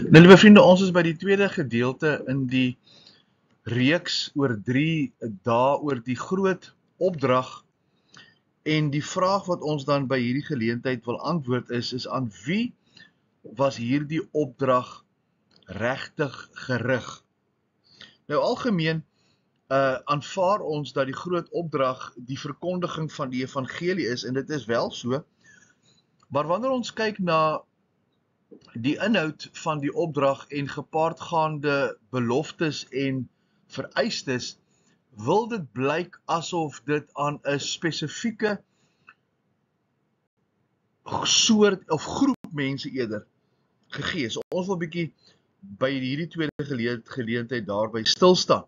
Nou, liewe vriende, ons is by die tweede gedeelte in die reeks oor 3 dae oor die groot opdrag. En die vraag wat ons dan by hierdie geleentheid wil antwoord is aan wie was hierdie opdrag regtig gerig? Nou algemeen aanvaar ons dat die groot opdrag die verkondiging van die evangelie is, en dit is wel so. Maar wanneer ons kyk na die inhoud van die opdrag en gepaardgaande beloftes en vereistes, wil dit blyk asof dit aan 'n spesifieke soort of groep mense eerder gegee is. Ons wil bietjie by hierdie tweede geleentheid daarby stil staan.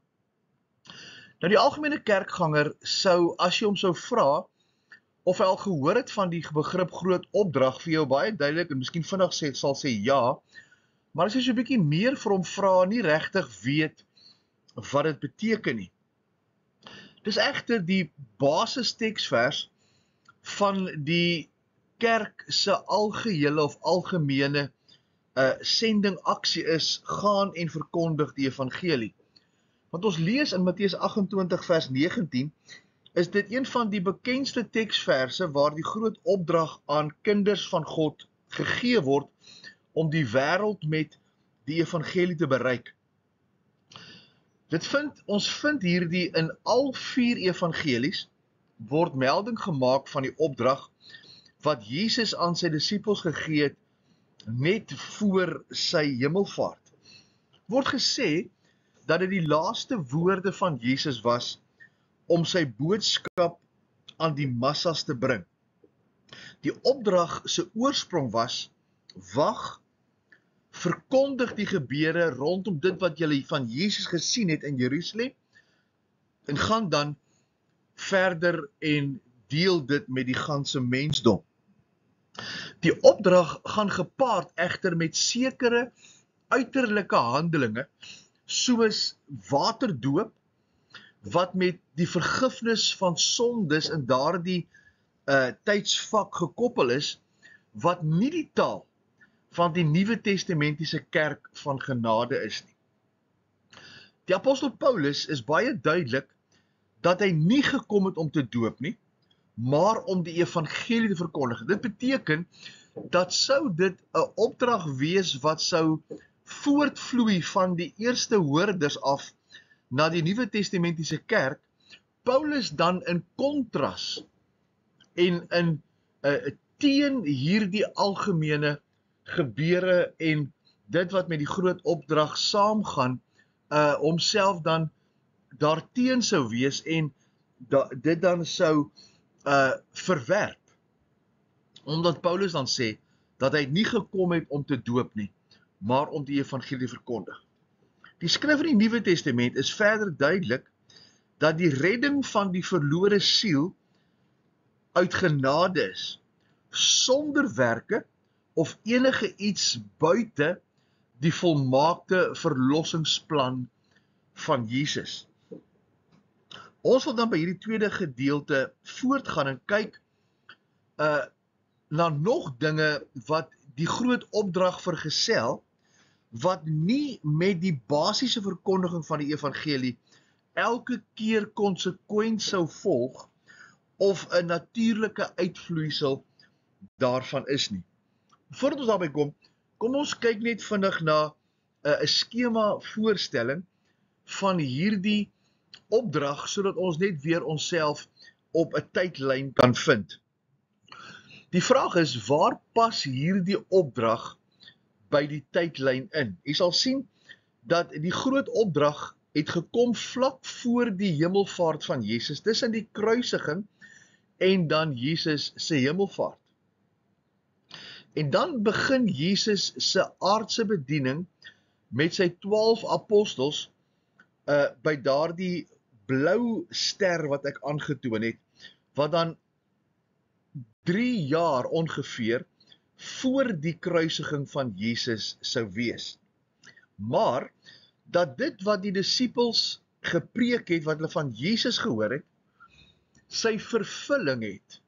Nou die algemene kerkganger sou, as jy hom sou vra of hy al gehoor het van die begrip groot opdrag, vir jou baie duidelik en miskien vinnig sal sê ja, maar as jy so 'n bietjie meer vir hom vra, nie regtig weet wat dit beteken nie. Dis egter die basis teksvers van die kerk se algehele of algemene sendingaksie is, gaan en verkondig die evangelie. Want ons lees in Matteus 28 vers 19, is dit een van die bekendste teksverse waar die groot opdrag aan kinders van God gegee word om die wêreld met die evangelie te bereik. Ons vind hierdie in al 4 evangelies word melding gemaak van die opdrag wat Jesus aan sy disippels gegee het net voor sy hemelvaart. Word gesê dat dit die laaste woorde van Jesus was om sy boodskap aan die massas te bring. Die opdrag se oorsprong was: wag, verkondig die gebeure rondom dit wat julle van Jesus gesien het in Jerusalem, en gaan dan verder en deel dit met die ganse mensdom. Die opdrag gaan gepaard egter met sekere uiterlike handelinge, soos waterdoop, wat met die vergifnis van sondes in daardie tydsvak gekoppel is, wat nie die taal van die Nuwe Testamentiese kerk van genade is nie. Die apostel Paulus is baie duidelik dat hy nie gekom het om te doop nie, maar om die evangelie te verkondig. Dit beteken dat sou dit 'n opdrag wees wat sou voortvloei van die eerste hoorders af na die Nuwe Testamentiese kerk, Paulus dan in kontras en in teen hierdie algemene gebeure en dit wat met die groot opdrag saamgaan, homself dan daarteen sou wees en dit dan sou verwerp. Omdat Paulus dan sê dat hy nie gekom het om te doop nie, maar om die evangelie te verkondig. Die skrif in die Nuwe Testament is verder duidelik dat die redding van die verlore siel uit genade is, sonder werke of enige iets buite die volmaakte verlossingsplan van Jesus. Ons wil dan by hierdie tweede gedeelte voortgaan en kyk na nog dinge wat die groot opdrag vergesel, wat nie met die basiese verkondiging van die evangelie elke keer konsekwent sou volg of 'n natuurlike uitvloeisel daarvan is nie. Voordat ons daarby kom ons kyk net vinnig na 'n skema voorstelling van hierdie opdrag, sodat ons net weer onsself op 'n tydlyn kan vind. Die vraag is, waar pas hierdie opdrag by die tydlyn in? Jy sal sien dat die groot opdrag het gekom vlak voor die hemelvaart van Jesus, tussen die kruisiging en dan Jesus se hemelvaart. En dan begin Jesus se aardse bediening met sy 12 apostels by daardie blou ster wat ek aangetoon het, wat dan 3 jaar ongeveer voor die kruisiging van Jesus sou wees. Maar dat dit wat die disippels gepreek het, wat hulle van Jesus gehoor het, sy vervulling het,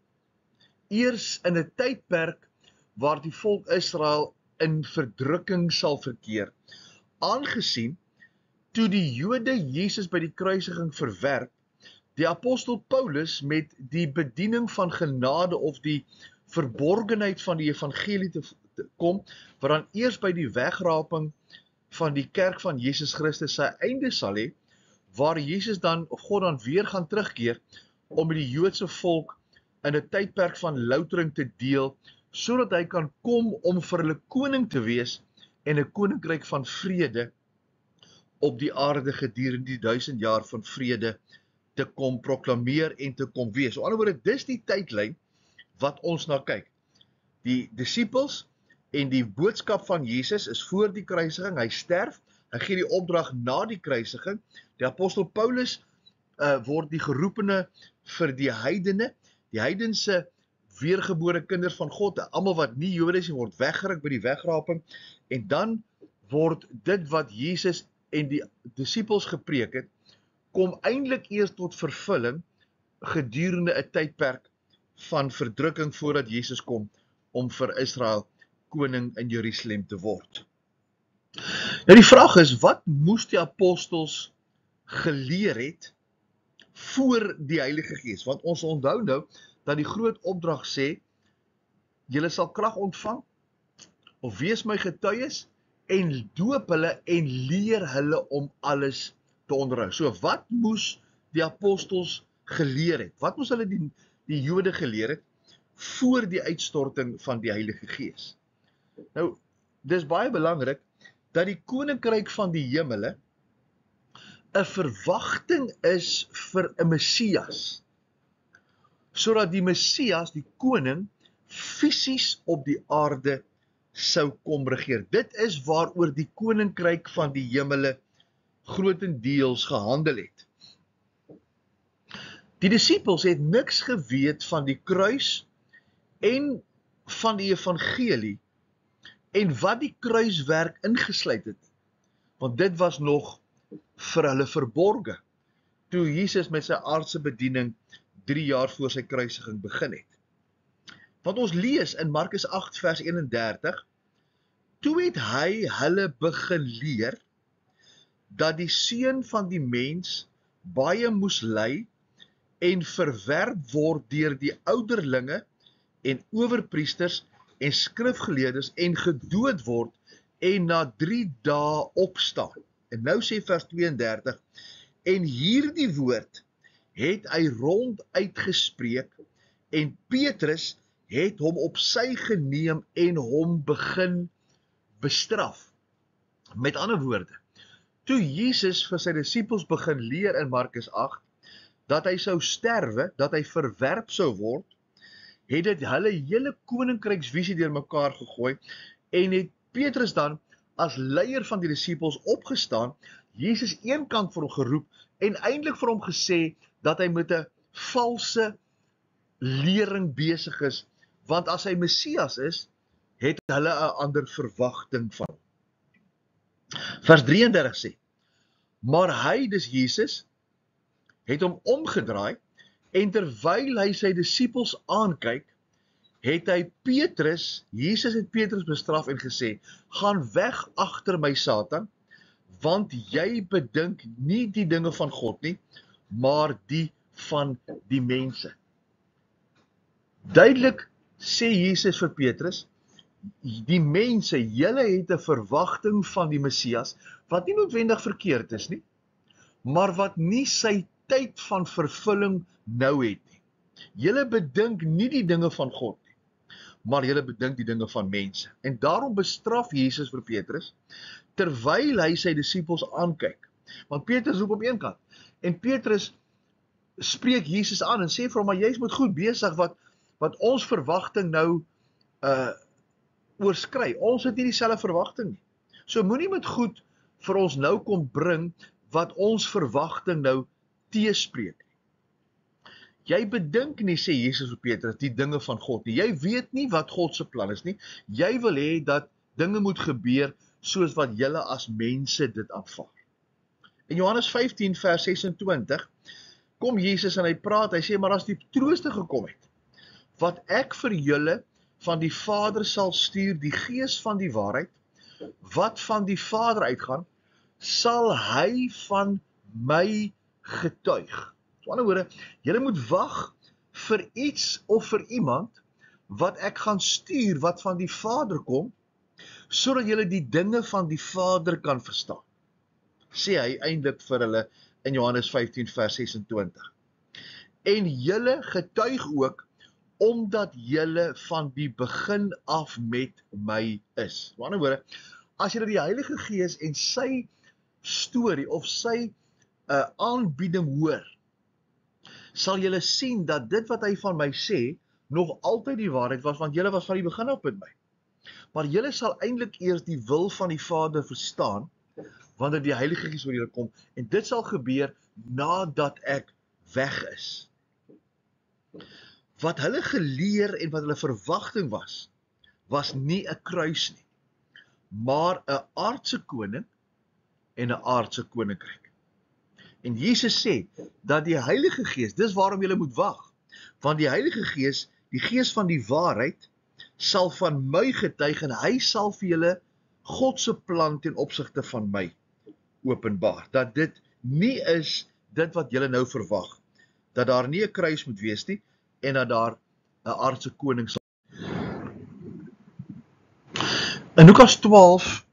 eers in 'n tydperk waar die volk Israel in verdrukking sal verkeer, aangesien toe die Jode Jesus by die kruisiging verwerp, die apostel Paulus met die bediening van genade of die verborgenheid van die evangelie te kom, wat dan eers by die wegraping van die kerk van Jesus Christus sy einde sal hê, waar Jesus dan, of God dan weer gaan terugkeer, om met die Joodse volk in 'n tydperk van loutering te deel, sodat hy kan kom om vir hulle koning te wees en 'n koninkryk van vrede op die aarde gedurende die 1000 jaar van vrede te kom proklameer en te kom wees. So, aan die ander woorde, dis die tydlyn wat ons na kyk. Die disippels en die boodskap van Jesus is voor die kruisiging, hy sterf, hy gee die opdrag na die kruisiging, die apostel Paulus word die geroepene vir die heidense weergebore kinders van God, almal wat nie Jode is, word weggeruk by die wegraping, en dan word dit wat Jesus en die disippels gepreek het, kom eintlik eers tot vervulling gedurende 'n tydperk van verdrukking voordat Jesus kom om vir Israel koning in Jerusalem te word. Nou die vraag is, wat moes die apostels geleer het voor die Heilige Gees? Want ons onthou nou dat die groot opdrag sê, julle sal krag ontvang of wees my getuies en doop hulle en leer hulle om alles te onderhou. So wat moes die apostels geleer het? Wat moes hulle die Jode geleer het voor die uitstorting van die Heilige Gees? Nou, dis baie belangrik dat die koninkryk van die hemele 'n verwagting is vir 'n Messias, sodat die Messias, die koning, fisies op die aarde sou kom regeer. Dit is waaroor die koninkryk van die hemele grootendeels gehandel het. Die disippels het niks geweet van die kruis en van die evangelie en wat die kruiswerk ingesluit het, want dit was nog vir hulle verborge, toe Jesus met sy aardse bediening 3 jaar voor sy kruisiging begin het. Want ons lees in Markus 8 vers 31, toe het hy hulle begin leer, dat die seun van die mens baie moes ly en verwerp word deur die ouderlinge en owerpriesters en skrifgeleerdes en gedood word en na 3 dae opstaan. En nou sê vers 32, en hierdie woord het hy rond uitgespreek en Petrus het hom op sy geneem en hom begin bestraf. Met ander woorde, toe Jesus vir sy disippels begin leer in Markus 8, dat hy sou sterwe, dat hy verwerp sou word, het dit hulle hele koninkryksvisie deur mekaar gegooi, en het Petrus dan as leier van die disippels opgestaan, Jesus eenkant vir hom geroep, en eintlik vir hom gesê, dat hy met 'n valse lering besig is, want as hy Messias is, het hulle 'n ander verwagting van hom. Vers 33 sê, maar hy, dis Jesus, het hom omgedraai, en terwyl hy sy disippels aankyk, het hy Jesus het Petrus bestraf en gesê, gaan weg agter my Satan, want jy bedink nie die dinge van God nie, maar die van die mense. Duidelik sê Jesus vir Petrus, die mense, julle het 'n verwagting van die Messias, wat nie noodwendig verkeerd is nie, maar wat nie sy tyd van vervulling nou het nie. Julle bedink nie die dinge van God nie, maar julle bedink die dinge van mense. En daarom bestraf Jesus vir Petrus, terwyl hy sy disippels aankyk. Want Petrus roep op een kant, en Petrus spreek Jesus aan en sê vir hom, maar jy's met goed besig wat ons verwagting nou oorskry. Ons het nie dieselfde verwagting nie. So moenie met goed vir ons nou kom bring wat ons verwagting nou teespreek nie. Jy bedink nie, sê Jesus vir Petrus, die dinge van God nie. Jy weet nie wat God se plan is nie. Jy wil hê dat dinge moet gebeur soos wat julle as mense dit aanvaar. In Johannes 15 vers 26 kom Jesus en hy praat, hy sê, maar as die Trooster gekom het, wat ek vir julle van die Vader sal stuur, die Gees van die waarheid, wat van die Vader uitgaan, sal hy van my getuig. Met ander woorde, julle moet wag vir iets of vir iemand wat ek gaan stuur, wat van die Vader kom, sodat julle die dinge van die Vader kan verstaan. Sê hy eintlik vir hulle in Johannes 15 vers 26. En julle getuig ook, omdat julle van die begin af met my is. Met ander woorde, as julle die Heilige Gees en sy storie of sy aanbieding hoor, sal julle sien dat dit wat hy van my sê, nog altyd die waarheid was, want julle was van die begin af met my. Maar julle sal eintlik eers die wil van die Vader verstaan, wanneer die Heilige Gees oor julle kom, en dit sal gebeur nadat ek weg is. Wat hulle geleer en wat hulle verwagting was nie 'n kruis nie, maar 'n aardse koning en 'n aardse koninkryk. En Jesus sê dat die Heilige Gees, dis waarom julle moet wag, want die Heilige Gees, die Gees van die waarheid, sal van my getuig en hy sal vir julle God se plan ten opsigte van my openbaar. Dat dit nie is dit wat julle nou verwag, dat daar nie 'n kruis moet wees nie en dat daar 'n aardse koning sal. In Lukas 12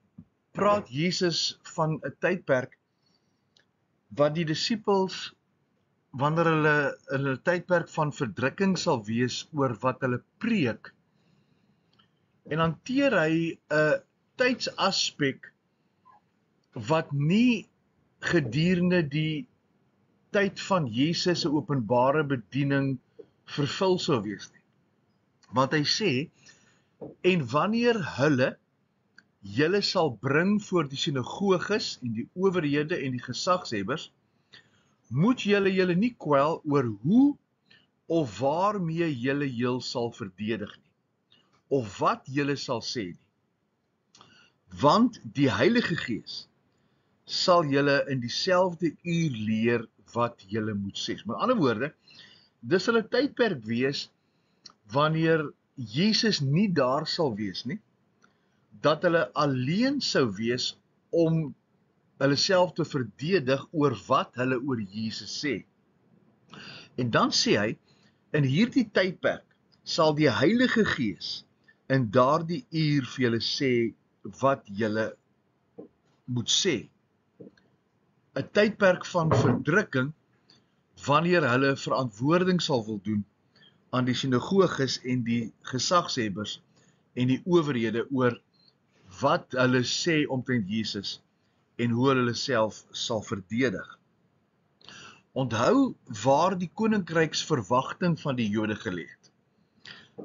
praat Jesus van 'n tydperk wat die disippels, wanneer hulle in 'n tydperk van verdrukking sal wees oor wat hulle preek, en hanteer hy 'n tydsaspek wat nie gedurende die tyd van Jesus se openbare bediening vervul sou wees nie. Want hy sê, en wanneer hulle julle sal bring voor die sinagoges en die owerhede en die gesagshebbers, moet julle nie kwel oor hoe of waarmee julle heel sal verdedig nie, of wat julle sal sê nie. Want die Heilige Gees sal julle in dieselfde uur leer wat julle moet sê. Met ander woorde, dis sal 'n tydperk wees wanneer Jesus nie daar sal wees nie, dat hulle alleen sou wees om hulle self te verdedig oor wat hulle oor Jesus sê. En dan sê hy, in hierdie tydperk sal die Heilige Gees in daardie uur vir julle sê wat julle moet sê. 'n Tydperk van verdrukking, wanneer hulle verantwoording sal wil doen aan die sinagoges en die gesagshebbers en die owerhede oor wat hulle sê omtrent Jesus en hoe hulle self sal verdedig. Onthou waar die koninkryksverwagting van die Jode gelê het.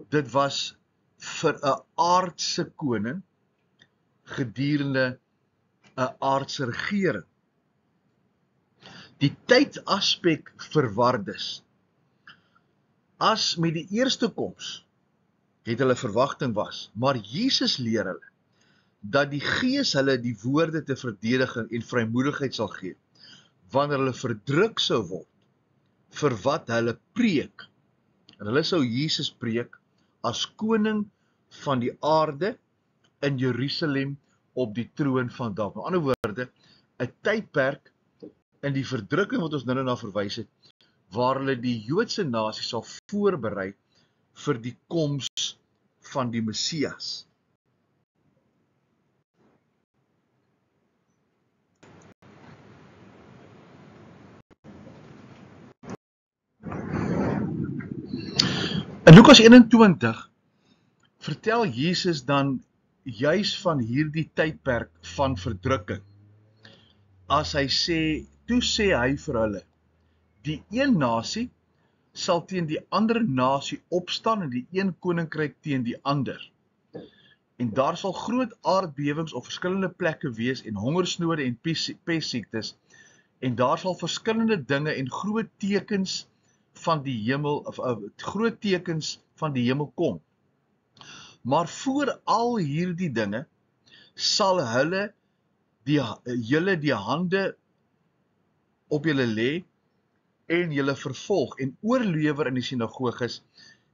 Dit was vir 'n aardse koning gedurende 'n aardse regering. Die tydaspek verwar dus. As met die eerste koms het hulle verwagting was, maar Jesus leer hulle dat die Gees hulle die woorde te verdediging en vrymoedigheid sal gee, wanneer hulle verdruk sou word vir wat hulle preek. En hulle sou Jesus preek as koning van die aarde in Jerusalem op die troon van Dawid. Met ander woorde, 'n tydperk in die verdrukking wat ons nou na verwys het, waar hulle die Joodse nasie sal voorberei vir die koms van die Messias. In Lukas 21 vertel Jesus dan juis van hierdie tydperk van verdrukking. As hy sê, toe sê hy vir hulle, die een nasie sal teen die ander nasie opstaan en die een koninkryk teen die ander. En daar sal groot aardbewings op verskillende plekke wees en hongersnode en pestsiektes, en daar sal verskillende dinge en groot tekens van die hemel kom. Maar voor al hierdie dinge sal julle die hande op julle lê en julle vervolg en oorlewer in die sinagoges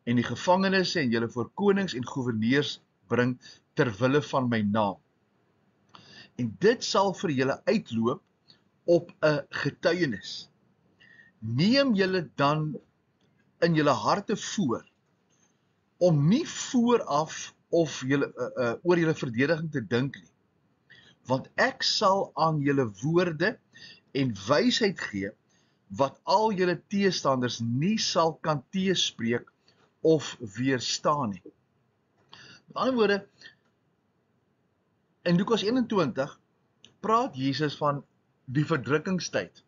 en die gevangenes en julle voor konings en goewerneurs bring ter wille van my naam. En dit sal vir julle uitloop op 'n getuienis. Neem julle dan in julle harte voor, om nie vooraf of julle, oor julle verdediging te dink nie, want ek sal aan julle woorde en wysheid gee, wat al julle teestanders nie sal kan teespreek of weerstaan nie. Met ander woorde, in Lukas 21 praat Jesus van die verdrukkingstyd,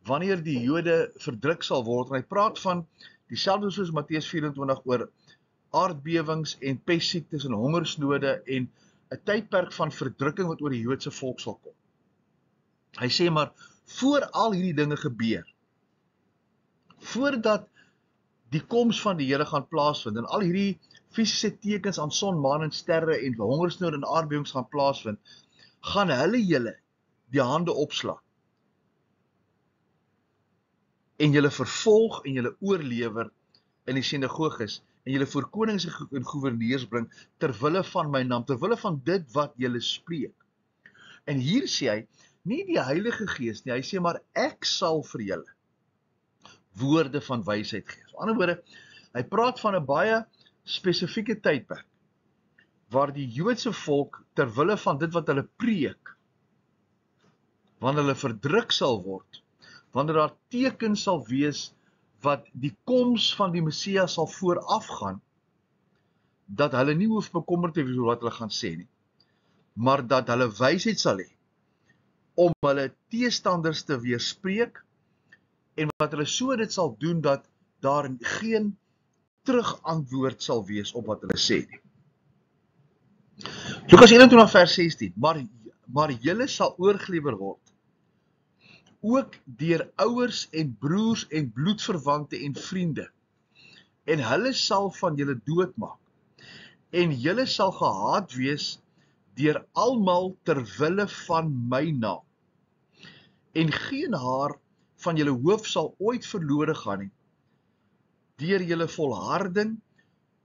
wanneer die Jode verdruk sal word, en hy praat van dieselfde soos Matteus 24 oor aardbewings en pestsiektes en hongersnode en 'n tydperk van verdrukking wat oor die Joodse volk sal kom. Hy sê maar, voor al hierdie dinge gebeur, voordat die koms van die Here gaan plaasvind, en al hierdie fisiese tekens aan son, maan en sterre en hongersnood en aardbewings gaan plaasvind, gaan hulle julle die hande opslaan en julle vervolg en julle oorlewer in die sinagoges en julle voor konings en goewerneurs bring ter wille van my naam, ter wille van dit wat julle spreek. En hier sê hy, nie die Heilige Gees nie, hy sê maar ek sal vir julle woorde van wysheid gee. Op ander woorde, hy praat van 'n baie spesifieke tydperk waar die Joodse volk ter wille van dit wat hulle preek, wanneer hulle verdruk sal word, wanneer daar tekens sal wees wat die koms van die Messias sal voorafgaan, dat hulle nie hoef bekommerd te wees oor wat hulle gaan sê nie, maar dat hulle wysheid sal hê om hulle teestanders te weerspreek, en wat hulle so dit sal doen dat daar geen terugantwoord sal wees op wat hulle sê nie. Lukas 21 vers 16, maar julle sal oorgelewer word, ook deur ouers en broers en bloedverwante en vriende, en hulle sal van julle doodmaak, en julle sal gehaat wees deur almal ter wille van my naam, en geen haar van julle hoof sal ooit verlore gaan nie. Deur julle volharding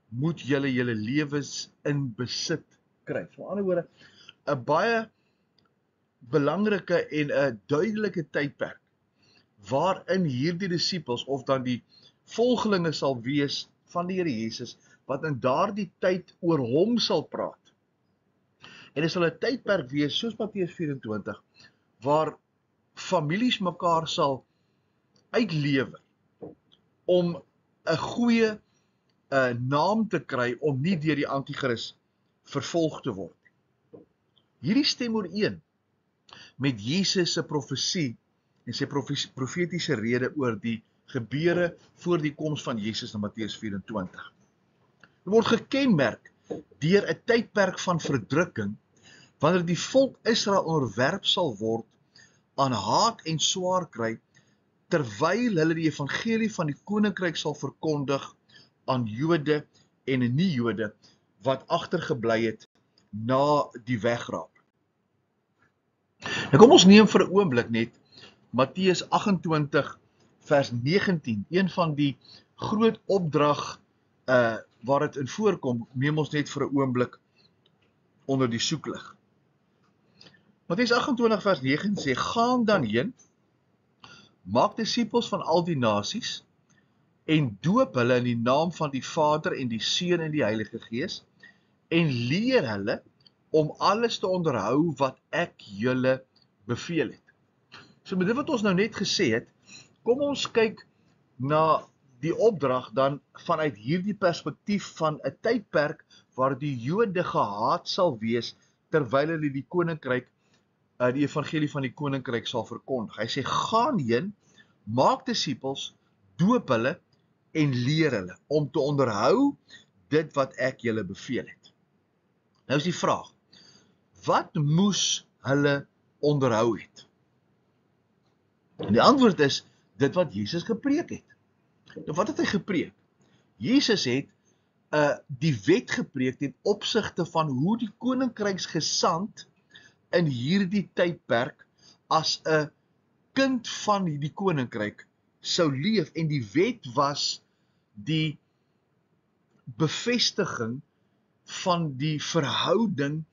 moet julle julle lewens in besit kry. So, aan die ander woorde, 'n baie belangrike en 'n duidelike tydperk waarin hierdie disippels of dan die volgelinge sal wees van die Here Jesus wat in daardie tyd oor hom sal praat. En dit sal 'n tydperk wees soos Matteus 24 waar families mekaar sal uitlewer om 'n goeie naam te kry om nie deur die anti-kris vervolg te word. Hierdie stem ooreen met Jesus se profesie en sy profetiese rede oor die gebeure voor die koms van Jesus in Matteus 24. Dit word gekenmerk deur 'n tydperk van verdrukking, wanneer die volk Israel onderwerp sal word aan haat en swaar kry, terwyl hulle die evangelie van die koninkryk sal verkondig aan Jode en nie-Jode wat agtergebly het na die wegraap. Nou kom ons neem vir 'n oomblik net Matteus 28 vers 19, een van die groot opdrag waar dit in voorkom, neem ons net vir 'n oomblik onder die soeklig. Matteus 28 vers 9 sê, gaan dan heen, maak disippels van al die nasies, en doop hulle in die naam van die Vader en die Seun en die Heilige Gees, en leer hulle om alles te onderhou wat ek julle beveel het. So met dit wat ons nou net gesê het, kom ons kyk na die opdrag dan vanuit hierdie perspektief van 'n tydperk waar die Jode gehaat sal wees terwyl hulle die koninkryk, die evangelie van die koninkryk sal verkondig. Hy sê, gaan heen, maak disippels, doop hulle en leer hulle om te onderhou dit wat ek julle beveel het. Nou is die vraag, wat moes hulle onderhou het? En die antwoord is, dit wat Jesus gepreek het. Nou wat het hy gepreek? Jesus het die wet gepreek ten opsigte van hoe die koninkryksgesand in hierdie tydperk as 'n kind van die koninkryk sou leef, en die wet was die bevestiging van die verhouding,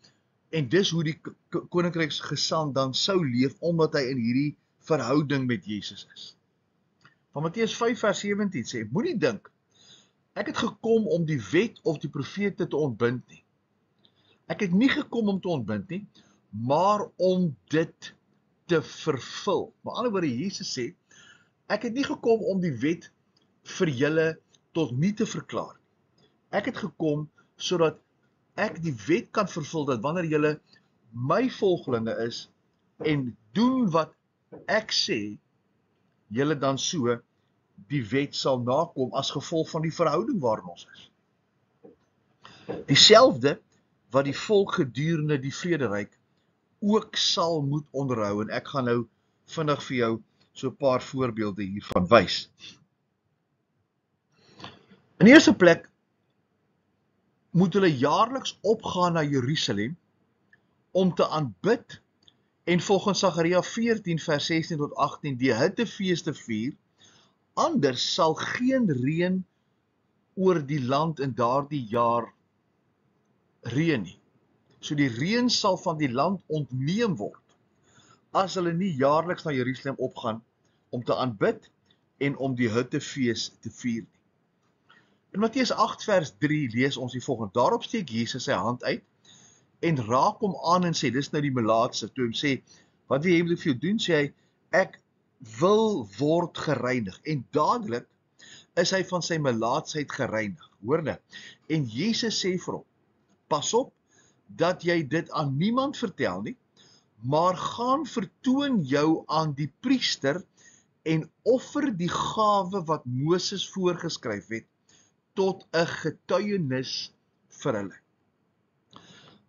en dis hoe die koninkryksgesand dan sou leef, omdat hy in hierdie verhouding met Jesus is. Van Matteus 5 vers 17 sê, moenie dink, ek het gekom om die wet of die profete te ontbind nie. Ek het nie gekom om te ontbind nie, maar om dit te vervul. Met ander woorde, Jesus sê, ek het nie gekom om die wet vir julle tot nie te verklaar. Ek het gekom sodat ek die wet kan vervul, dat wanneer julle my volgelinge is en doen wat ek sê, julle dan so die wet sal nakom as gevolg van die verhouding waarin ons is. Dieselfde wat die volk gedurende die vrederyk ook sal moet onderhou, en ek gaan nou vinnig vir jou so 'n paar voorbeelde hiervan wys. In die eerste plek moet hulle jaarliks opgaan na Jerusalem om te aanbid en volgens Sagaria 14 vers 16 tot 18 die hittefees te vier, anders sal geen reën oor die land in daardie jaar reën nie. So die reën sal van die land ontneem word, as hulle nie jaarliks na Jerusalem opgaan om te aanbid en om die hittefees te vier nie. In Matteus 8 vers 3 lees ons die volgende, daarop steek Jesus sy hand uit en raak hom aan en sê, dis nou die melaatse, toe hom sê, wat wil jy vir jou doen, sê hy, ek wil word gereinig, en dadelik is hy van sy melaatsheid gereinig, hoor nou, en Jesus sê vir hom, pas op, dat jy dit aan niemand vertel nie, maar gaan vertoon jou aan die priester en offer die gawe wat Moses voorgeskryf het, tot 'n getuienis vir hulle.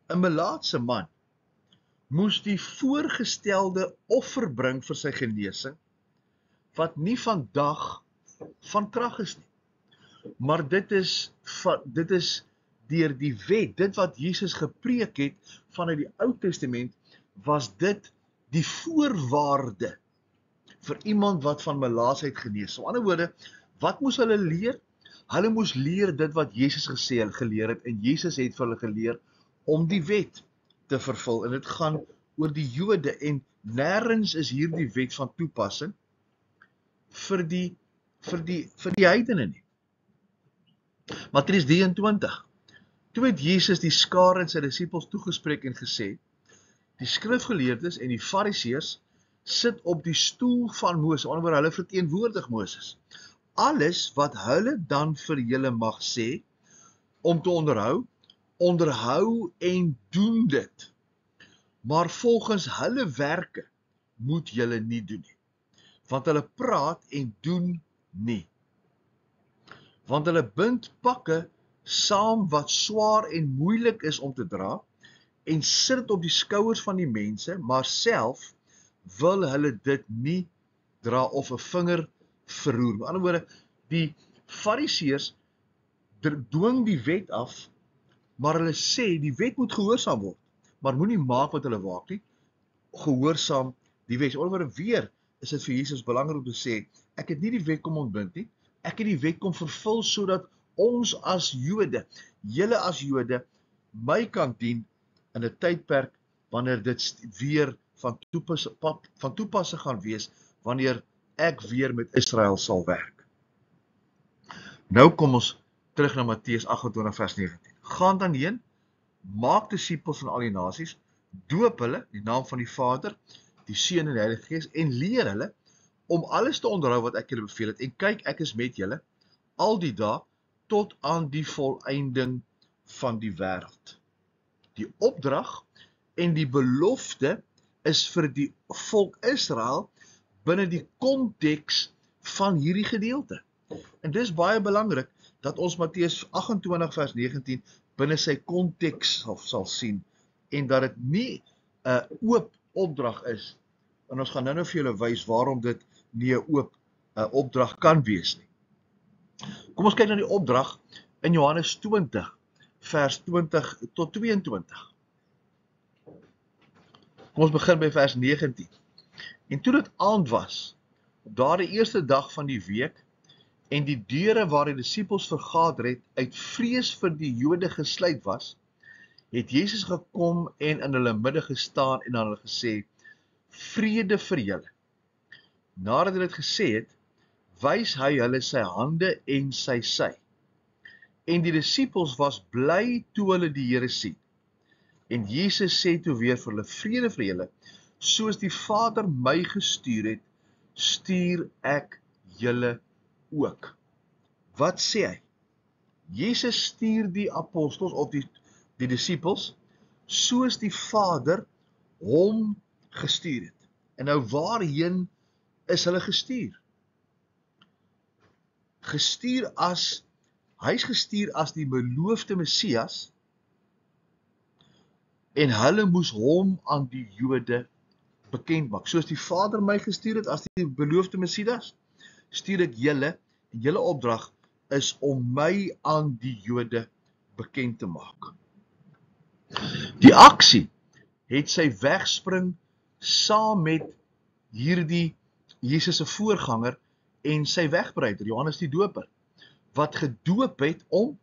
'n Melaatse man moes die voorgestelde offer bring vir sy genesing, wat nie vandag van krag is nie. Maar dit is deur die wet, dit wat Jesus gepreek het vanuit die Ou Testament, was dit die voorwaarde vir iemand wat van melaatsheid genees. Op ander woorde, wat moes hulle leer? Hulle moes leer dit wat Jesus geleer het, en Jesus het vir hulle geleer om die wet te vervul, en dit gaan oor die Jode, en nêrens is hierdie wet van toepassing vir die heidene nie. Matteus 23. Toe het Jesus die skare en sy disippels toegespreek en gesê, die skrifgeleerdes en die fariseërs sit op die stoel van Moses, anders hulle verteenwoordig Moses. Alles wat hulle dan vir julle mag sê, om te onderhou en doen dit. Maar volgens hulle werke moet julle nie doen nie. Want hulle praat en doen nie. Want hulle bind pakke saam wat swaar en moeilik is om te dra, en sit op die skouers van die mense, maar self wil hulle dit nie dra of 'n vinger verroer. Met ander woorde, die fariseërs dwing die wet af, maar hulle sê die wet moet gehoorsaam word, maar moenie maak wat hulle waak nie, gehoorsaam die wet. Met ander woorde, weer is dit vir Jesus belangrik om te sê, ek het nie die wet kom ontbind nie, ek het die wet kom vervul sodat ons as Jode, julle as Jode, my kan dien in 'n tydperk wanneer dit weer van toepassing gaan wees, wanneer ek weer met Israel sal werk. Nou kom ons terug na Matteus 28 vers 19. Gaan dan heen, maak disippels van al die nasies, doop hulle in die naam van die Vader, die Seun en die Heilige Gees, en leer hulle om alles te onderhou wat ek julle beveel het, en kyk, ek is met julle al die dae tot aan die volëinding van die wêreld. Die opdrag en die belofte is vir die volk Israel binne die konteks van hierdie gedeelte. En dis baie belangrik dat ons Matteus 28 vers 19 binne sy konteks sal sien, en dat dit nie 'n oop opdrag is, en ons gaan nou vir julle wys waarom dit nie 'n oop opdrag kan wees nie. Kom ons kyk na die opdrag in Johannes 20 vers 20 tot 22. Kom ons begin by vers 19. En toe dit aand was, op daardie eerste dag van die week, en die deure waar die disippels vergader het, uit vrees vir die Jode gesluit was, het Jesus gekom en in hulle midde gestaan en aan hulle gesê, vrede vir julle. Nadat hy dit gesê het, wys hy hulle sy hande en sy sy. En die disippels was bly toe hulle die Here sien. En Jesus sê toe weer vir hulle, vrede vir julle, soos die Vader my gestuur het, stuur ek julle ook. Wat sê hy? Jesus stuur die apostels of die disippels, soos die Vader hom gestuur het. En nou waarheen is hulle gestuur? Hy's gestuur as die beloofde Messias, en hulle moes hom aan die Jode bekend maak. Soos die Vader my gestuur het as die beloofde Messias, stuur ek julle, en julle opdrag is om my aan die Jode bekend te maak. Die aksie het sy wegspring saam met hierdie Jesus se voorganger en sy wegbreider, Johannes die Doper, wat gedoop het om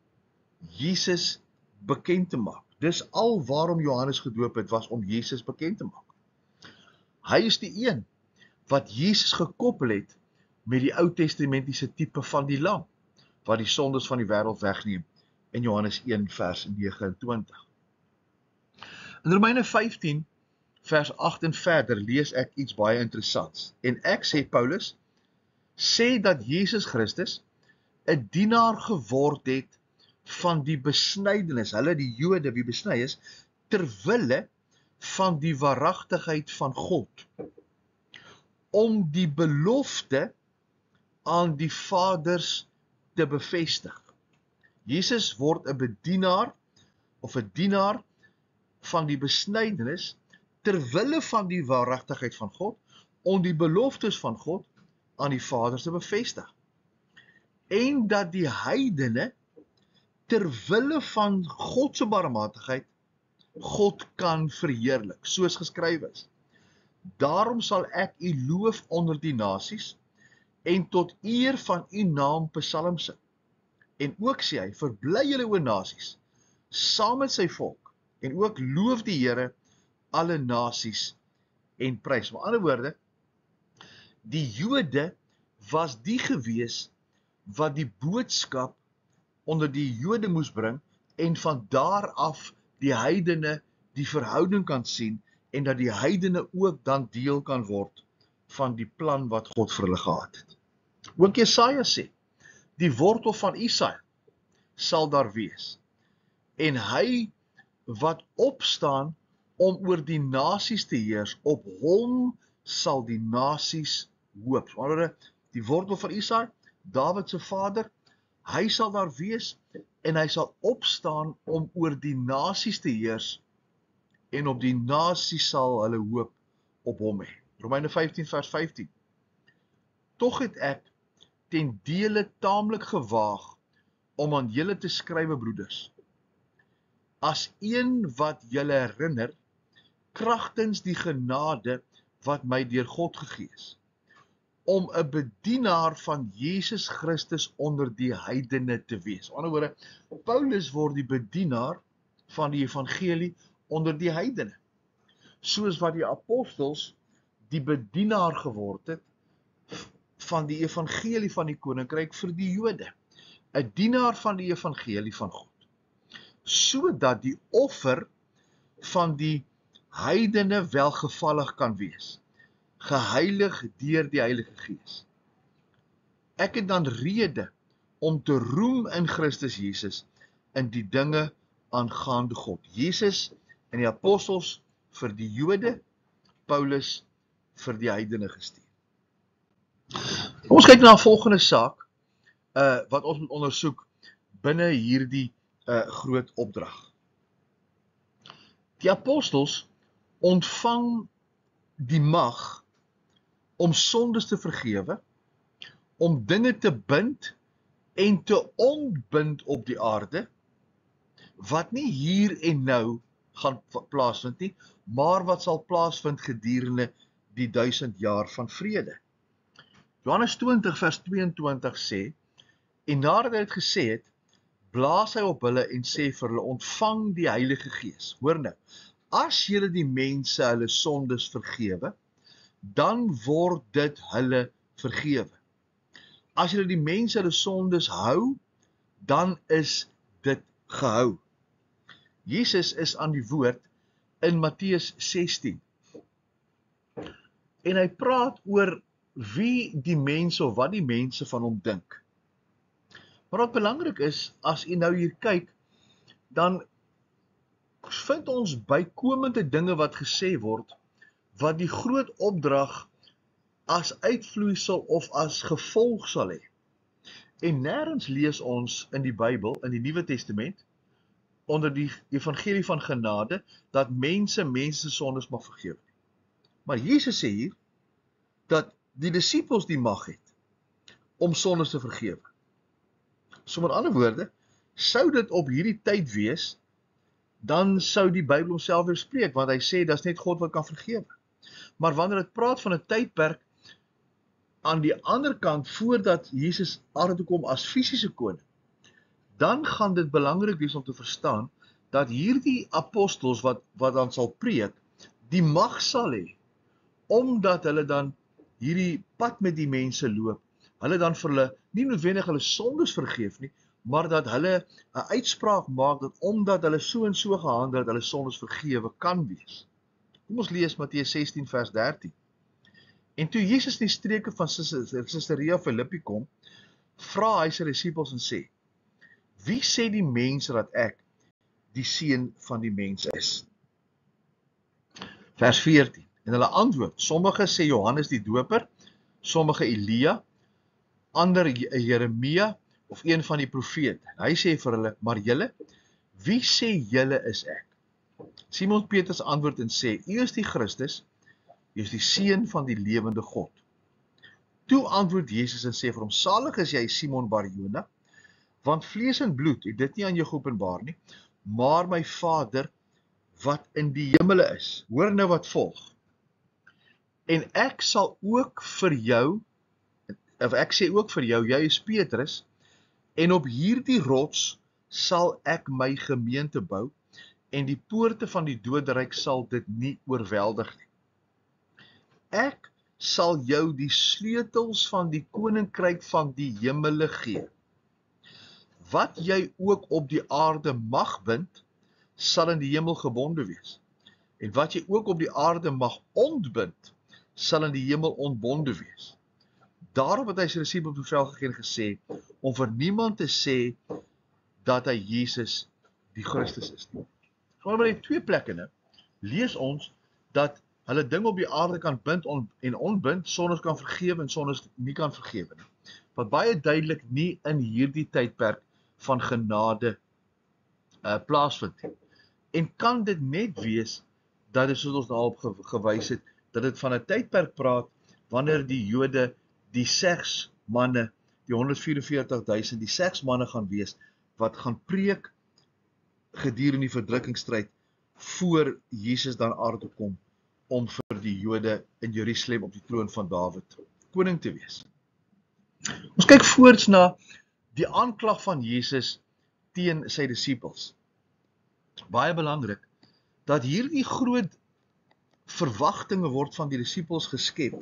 Jesus bekend te maak. Dis al waarom Johannes gedoop het, was om Jesus bekend te maak. Hy is die een wat Jesus gekoppel het met die Ou Testamentiese tipe van die lam, wat die sondes van die wêreld wegneem, in Johannes 1 vers 29. In Romeine 15 vers 8 en verder lees ek iets baie interessants. En ek sê, Paulus, sê dat Jesus Christus 'n dienaar geword het van die besnydenis, hulle die Jode wie besny is, terwille van die waaragtigheid van God, om die belofte aan die vaders te bevestig. Jesus word 'n bedienaar of 'n dienaar van die besnydenis terwille van die waaragtigheid van God, om die beloftes van God aan die vaders te bevestig. En dat die heidene terwille van God se barmhartigheid God kan verheerlik, soos geskryf is. Daarom sal ek u loof onder die nasies en tot eer van u naam psalm sing. En ook sê hy, verbly julle o nasies, saam met sy volk, en ook loof die Here alle nasies en prys. Met ander woorde, die Jode was die gewees wat die boodskap onder die Jode moes bring, en van daar af die heidene die verhouding kan sien, en dat die heidene ook dan deel kan word van die plan wat God vir hulle gehad het. Ook Jesaja sê, die wortel van Isaï sal daar wees, en hy wat opstaan om oor die nasies te heers, op hom sal die nasies hoop. Maar die wortel van Isaï, Dawid se vader, hy sal daar wees, en hy sal opstaan om oor die nasies te heers, en op die nasies sal hulle hoop op hom hê. Romeine 15 vers 15. Tog het ek ten dele taamlik gewaag om aan julle te skrywe, broeders, as een wat julle herinner, kragtens die genade wat my deur God gegee is, om 'n bedienaar van Jesus Christus onder die heidene te wees. Aan die ander woorde, Paulus word die bedienaar van die evangelie onder die heidene, soos wat die apostels die bedienaar geword het van die evangelie van die koninkryk vir die Jode, 'n dienaar van die evangelie van God, sodat die offer van die heidene welgevallig kan wees, geheilig deur die Heilige Gees. Ek het dan rede om te roem in Christus Jesus in die dinge aangaande God. Jesus en die apostels vir die Jode, Paulus vir die heidene gestuur. Kom ons kyk na 'n volgende saak wat ons moet ondersoek binne hierdie groot opdrag. Die apostels ontvang die mag om sondes te vergewe, om dinge te bind en te ontbind op die aarde, wat nie hier en nou gaan plaasvind nie, maar wat sal plaasvind gedurende die 1000 jaar van vrede. Johannes 20 vers 22 sê, En nadat hy dit gesê het, blaas hy op hulle en sê vir hulle, ontvang die Heilige Gees. Hoor nou, as julle die mense hulle sondes vergewe, dan word dit hulle vergewe. As julle die mense hulle sondes hou, dan is dit gehou. Jesus is aan die woord in Matteus 16. En hy praat oor wie die mense of wat die mense van hom dink. Maar wat belangrik is, as u nou hier kyk, dan vind ons bykomende dinge wat gesê word, wat die groot opdrag as uitvloeisel of as gevolg sal hê. En nêrens lees ons in die Bybel, in die Nuwe Testament, onder die evangelie van genade, dat mense se sondes mag vergewe. Maar Jesus sê hier, dat die disippels die mag het, om sondes te vergewe. So met ander woorde, sou dit op hierdie tyd wees, dan sou die Bybel homself weer spreek, want hy sê, dat is net God wat kan vergewe. Maar wanneer het praat van 'n tydperk, aan die ander kant, voordat Jesus aarde toe kom as fisiese koning, dan gaan dit belangrik wees om te verstaan, dat hierdie apostels wat dan sal preek, die mag sal hê, omdat hulle dan hierdie pad met die mense loop, hulle dan vir hulle, nie noodwendig hulle sondes vergeef nie, maar dat hulle 'n uitspraak maak, dat omdat hulle so en so gehandel het, hulle sondes vergewe kan wees. Kom ons lees Matteus 16 vers 13. En toe Jesus in die streke van Caesarea Philippi kom, vra hy sy disippels en sê, wie sê die mense dat ek die seun van die mens is? Vers 14. En hulle antwoord, sommige sê Johannes die Doper, sommige Elia, ander Jeremia of een van die profete. Hy sê vir hulle, maar julle, wie sê julle is ek? Simon Petrus antwoord en sê, u is die Christus, u is die seun van die lewende God. Toe antwoord Jesus en sê vir hom, salig is jy Simon Bar-Jona, want vlees en bloed het dit nie aan jou geopenbaar nie, maar my Vader wat in die hemele is. Hoor nou wat volg. En ek sal ook vir jou, of ek sê ook vir jou, jy is Petrus, en op hierdie rots sal ek my gemeente bou, en die poorte van die doderyk sal dit nie oorweldig nie. Ek sal jou die sleutels van die koninkryk van die hemele gee. Wat jy ook op die aarde mag bind, sal in die hemel gebonde wees. En wat jy ook op die aarde mag ontbind, sal in die hemel ontbonde wees. Daarop het hy sy disippels bevel gegee en gesê, om vir niemand te sê, dat hy Jesus die Christus is nie. Gewoon by die twee plekke, ne, lees ons, dat hulle ding op die aarde kan bind en ontbind, sondes kan vergewe en sondes nie kan vergewe nie. Wat baie duidelik nie in hierdie tydperk van genade plaasvind nie. En kan dit net wees, dat dit soos ons daarop gewys het, dat dit van 'n tydperk praat, wanneer die Jode, die segsmanne, die 144.000, die segsmanne gaan wees, wat gaan preek gedurende die verdrukkingsstryd, voor Jesus dan aarde toe kom, om vir die Jode in Jerusalem op die troon van Dawid koning te wees. Ons kyk voorts na die aanklag van Jesus teen sy disippels. Baie belangrik, dat hierdie groot verwagtinge word van die disippels geskep,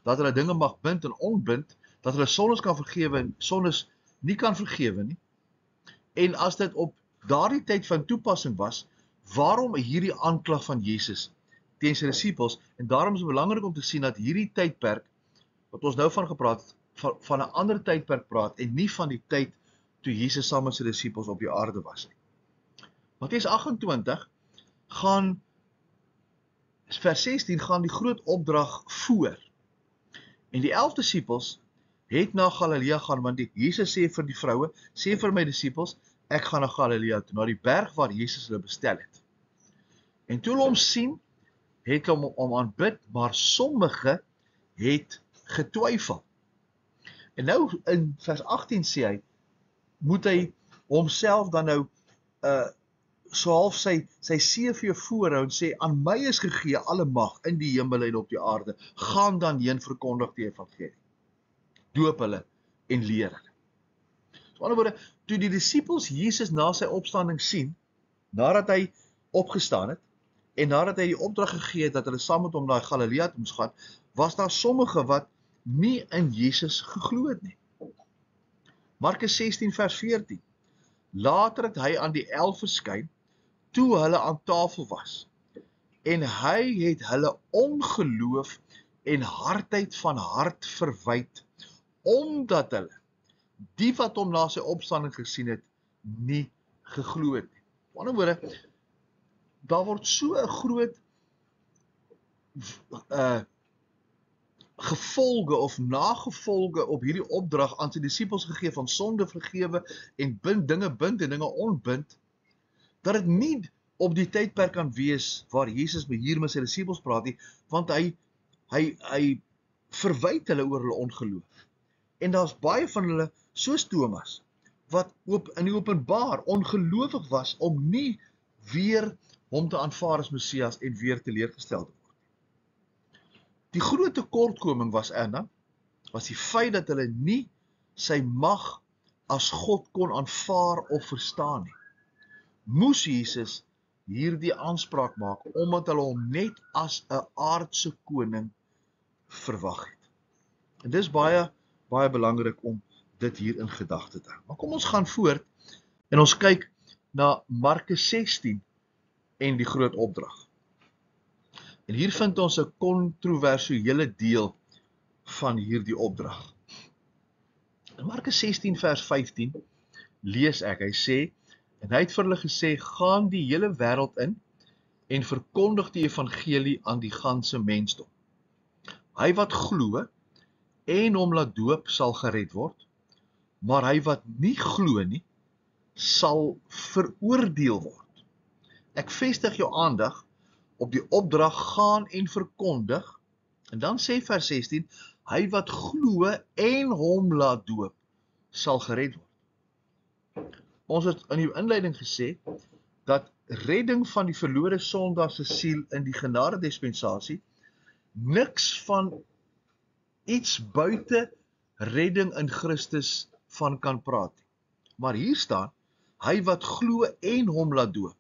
dat hulle dinge mag bind en ontbind, dat hulle sondes kan vergewe en sondes nie kan vergewe nie. En as dit op daardie tyd van toepassing was, waarom hierdie aanklag van Jesus teen sy disippels? En daarom is het belangrik om te sien dat hierdie tydperk, wat ons nou van gepraat het, van 'n ander tydperk praat, en nie van die tyd toe Jesus saam met sy disippels op die aarde was nie. Matteus 28 gaan, vers 16, gaan die groot opdrag voor. En die 11 disippels het na Galilea gaan, want Jesus sê vir die vroue, sê vir my disippels, ek gaan na Galilea toe, na die berg waar Jesus hulle bestel het. En toe hulle hom sien, het hulle hom aanbid, maar sommige het getwyfel. En nou in vers 18 sê hy, moet hy homself dan nou so half sy CV voorhou en sê, aan my is gegee alle mag in die hemel en op die aarde, gaan dan heen verkondig die evangelie, doop hulle en leer hulle. Met ander woorde, toe die disippels Jesus na sy opstanding sien, nadat hy opgestaan het, en nadat hy die opdrag gegee het dat hulle saam met hom na Galilea toe moes gaan, was daar sommige wat nie in Jesus geglo het nie. Markus 16 vers 14. Later het hy aan die 11 verskyn, toe hulle aan tafel was, en hy het hulle ongeloof en hardheid van hart verwyd, omdat hulle, die wat hom na sy opstanding gesien het, nie geglo het nie. Op ander woorde, daar word so 'n groot gevolge of nagevolge op hierdie opdrag aan sy disippels gegee van sonde vergewe en dinge bind en dinge ontbind, dat dit nie op die tydperk kan wees waar Jesus hier met sy disippels praat nie, want hy verwyd hulle oor hulle ongeloof. En daar's baie van hulle, soos Thomas, wat in die openbaar ongelowig was om nie weer hom te aanvaar as Messias en weer teleurgestel te word. Die groot tekortkoming was die feit dat hulle nie sy mag as God kon aanvaar of verstaan nie. Moes Jesus hierdie aanspraak maak, omdat hulle hom net as 'n aardse koning verwag het. En dis baie belangrik om dit hier in gedagte te hou. Maar kom ons gaan voort en ons kyk na Markus 16 en die groot opdrag. En hier vind ons 'n kontroversiële deel van hierdie opdrag. In Markus 16 vers 15 lees ek, hy sê, en hy het vir hulle gesê, gaan die hele wêreld in en verkondig die evangelie aan die ganse mensdom. Hy wat glo en hom laat doop sal gered word, maar hy wat nie glo nie, sal veroordeel word. Ek vestig jou aandag op die opdrag gaan en verkondig, en dan sê vers 16, hy wat glo en hom laat doop, sal gered word. Ons het in die inleiding gesê, dat redding van die verlore sondaar se siel in die genade dispensasie, niks van iets buite redding in Christus van kan praat nie. Maar hier staan, hy wat glo en hom laat doop,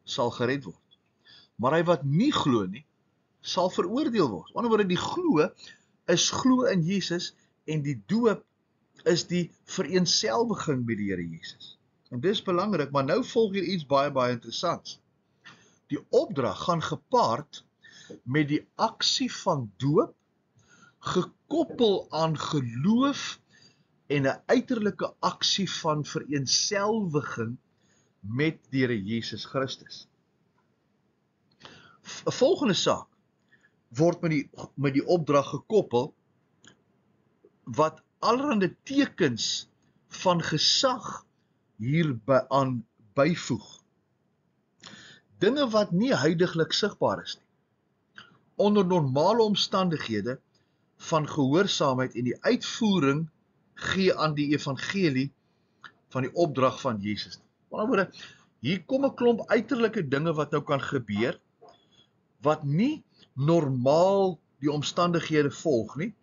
sal gered word. Maar hy wat nie glo nie, sal veroordeel word. Op 'n ander woorde, die glo is glo in Jesus en die doop is die vereenselwiging met die Here Jesus. En dis belangrik, maar nou volg hier iets baie interessants. Die opdrag gaan gepaard met die aksie van doop, gekoppel aan geloof en 'n uiterlike aksie van vereenselwiging met die Here Jesus Christus. 'n Volgende saak word met die opdrag gekoppel, wat allerhande tekens van gesag hieraan byvoeg. Dinge wat nie huidiglik sigbaar is nie. Onder normale omstandighede van gehoorsaamheid en die uitvoering gee aan die evangelie van die opdrag van Jesus. Op 'n ander woorde, hier kom 'n klomp uiterlike dinge wat nou kan gebeur, wat nie normaal die omstandighede volg nie,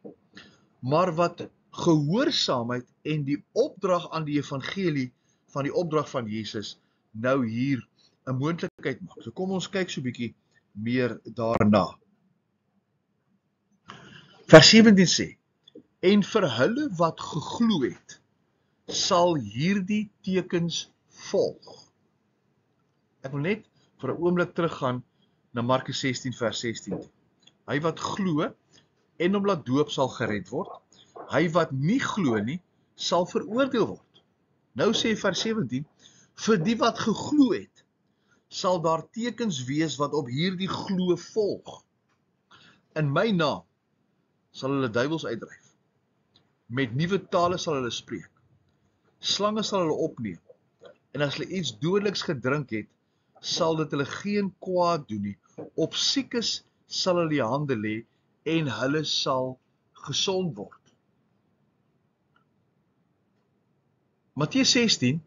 maar wat gehoorsaamheid en die opdrag aan die evangelie van die opdrag van Jesus nou hier 'n moontlikheid maak. So kom ons kyk so 'n bietjie meer daarna. Vers 17 sê, en vir hulle wat geglo het, sal hierdie tekens volg. Ek wil net vir 'n oomblik teruggaan na Markus 16 vers 16. Hy wat glo en hom laat doop sal gered word. Hy wat nie glo nie, sal veroordeel word. Nou sê vers 17, vir die wat geglo het, sal daar tekens wees wat op hierdie glo volg. In my naam sal hulle duiwels uitdryf. Met nuwe tale sal hulle spreek. Slange sal hulle opneem. En as hulle iets dodeliks gedrink het, sal dit hulle geen kwaad doen nie. Op siekes sal hulle die hande lê en hulle sal gesond word. Matteus 16,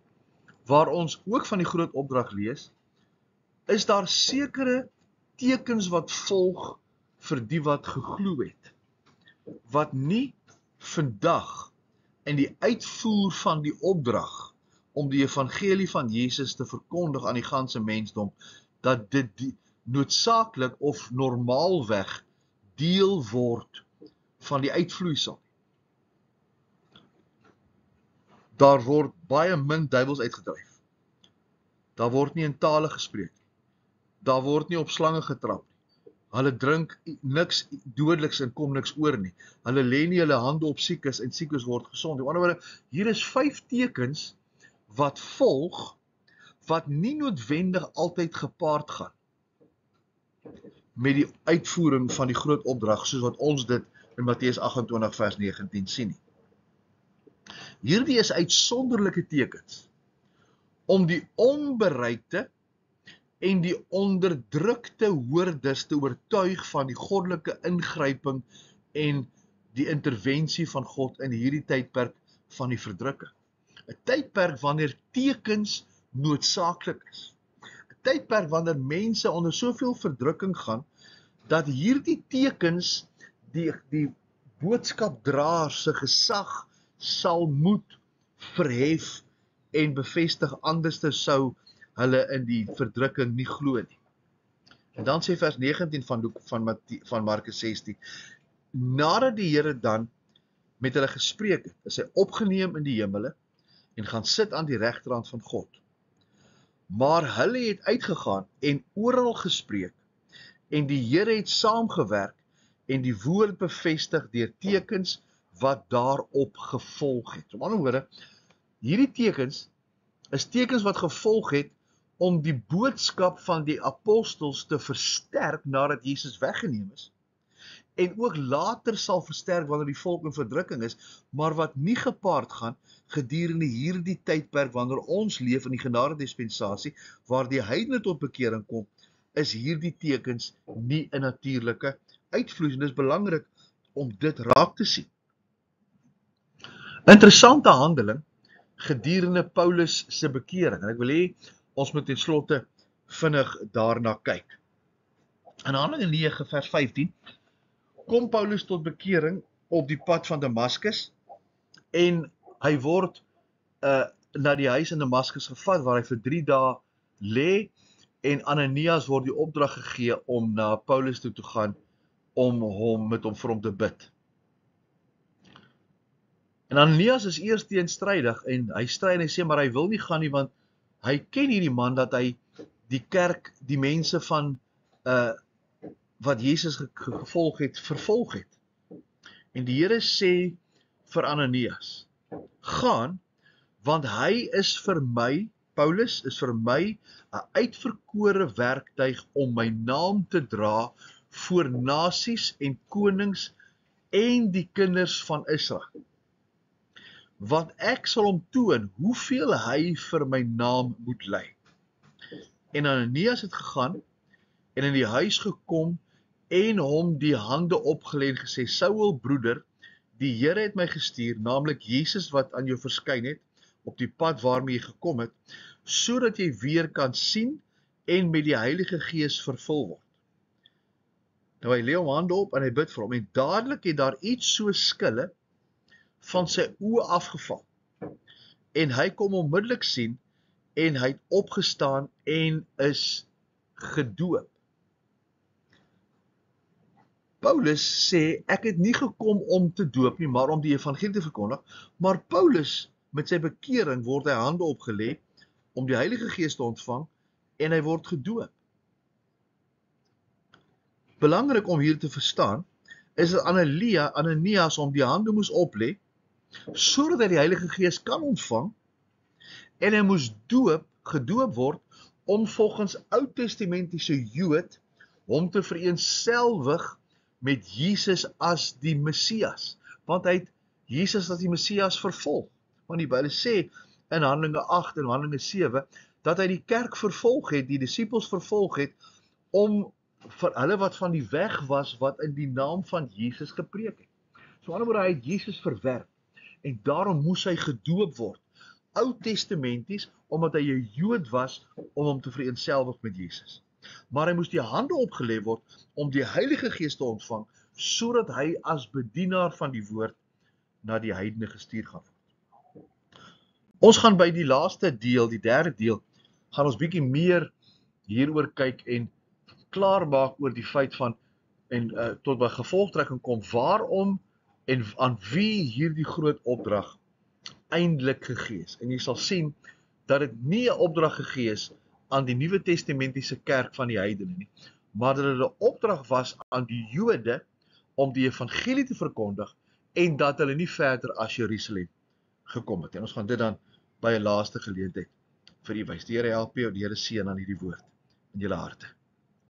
waar ons ook van die groot opdrag lees, is daar sekere tekens wat volg vir die wat geglo het, wat nie vandag en die uitvoer van die opdrag om die evangelie van Jesus te verkondig aan die ganse mensdom, dat dit noodsaaklik of normaalweg deel word van die uitvloeisel. Daar word baie min duiwels uitgedryf. Daar word nie in tale gespreek. Daar word nie op slange getrap nie. Hulle drink niks dodeliks en kom niks oor nie. Hulle lê nie hulle hande op siekes en siekes word gesond. In ander woorde, hier is 5 tekens wat volg, wat nie noodwendig altyd gepaard gaan met die uitvoering van die groot opdrag, soos wat ons dit in Matteus 28 vers 19 sien nie. Hierdie is uitsonderlike tekens om die onbereikte en die onderdrukte hoorders te oortuig van die goddelike ingryping en die intervensie van God in hierdie tydperk van die verdrukking. 'n Tydperk wanneer tekens noodsaaklik is. 'n Tydperk wanneer mense onder soveel verdrukking gaan, dat hierdie tekens die boodskapdraer se gesag sal moet verhef en bevestig, anders sou hulle in die verdrukking nie glo nie. En dan sê vers 19 van Markus 16, nadat die Here dan met hulle gespreek het, is hy opgeneem in die hemele en gaan sit aan die regterhand van God. Maar hulle het uitgegaan en oral gespreek, en die Here het saamgewerk en die woord bevestig deur tekens wat daarop gevolg het. Op ander woorde, hierdie tekens is tekens wat gevolg het om die boodskap van die apostels te versterk nadat Jesus weggeneem is, en ook later sal versterk wanneer die volk in verdrukking is, maar wat nie gepaard gaan gedurende hierdie tydperk wanneer ons leef in die genade dispensasie, waar die heidene tot bekering kom, is hierdie tekens nie 'n natuurlike uitvloeisel. En dit is belangrik om dit raak te sien. Interessante handeling gedurende Paulus se bekering, en ek wil hê ons moet ten slotte vinnig daarna kyk. In Handelinge 9 vers 15 kom Paulus tot bekering op die pad van Damaskus, en hy word na die huis in Damaskus gevat, waar hy vir 3 dae lê, en Ananias word die opdrag gegee om na Paulus toe te gaan, om vir hom te bid. En Ananias is eers teenstrydig, en hy stry en hy sê, maar hy wil nie gaan nie, want hy ken hierdie man, dat hy die kerk, die mense van wat Jesus gevolg het, vervolg het. En die Here sê vir Ananias, gaan, want hy is vir my, Paulus is vir my 'n uitverkore werktuig om my naam te dra voor nasies en konings en die kinders van Israel. Want ek sal hom toon hoeveel hy vir my naam moet ly. En Ananias het gegaan en in die huis gekom en hom die hande opgelê en gesê, Saul broeder, die Here het my gestuur, naamlik Jesus wat aan jou verskyn het, op die pad waarmee jy gekom het, sodat jy weer kan sien en met die Heilige Gees vervul word. Nou hy lê hom hande op en hy bid vir hom, en dadelik het daar iets so skille van sy oë afgeval. En hy kom onmiddellik sien, en hy het opgestaan en is gedoop. Paulus sê, ek het nie gekom om te doop nie, maar om die evangelie te verkondig, maar Paulus, met sy bekering, word hy hande opgelê, om die Heilige Gees te ontvang, en hy word gedoop. Belangrik om hier te verstaan, is dat Ananias hom die hande moes oplê, sodat hy die Heilige Gees kan ontvang, en hy moes gedoop word, om volgens Oud-testamentiese Jood, hom te vereenselwig met Jesus as die Messias, want hy het Jesus as die Messias vervolg, want die Bybel sê in Handelinge 8 en Handelinge 7, dat hy die kerk vervolg het, die disippels vervolg het, om vir hulle wat van die weg was, wat in die naam van Jesus gepreek het. So anderwoorde, hy het Jesus verwerp, en daarom moes hy gedoop word, Oud-testamenties, omdat hy 'n Jood was, om hom te vereenselwig met Jesus. Maar hy moes die hande opgelê word, om die Heilige Gees te ontvang, sodat hy as bedienaar van die woord na die heidene gestuur gaan word. Ons gaan by die laaste deel, die derde deel, gaan ons bietjie meer hieroor kyk en klaarmaak oor die feit van en tot by gevolgtrekking kom waarom en aan wie hierdie groot opdrag eintlik gegee is. En jy sal sien dat dit nie 'n opdrag gegee is aan die Nuwe Testamentiese kerk van die heidene nie, maar dat dit 'n opdrag was aan die Jode om die evangelie te verkondig en dat hulle nie verder as Jerusalem gekom het. En ons gaan dit dan by 'n laaste geleentheid vir u wys. Die Here help jou, die Here seën aan hierdie woord in julle harte.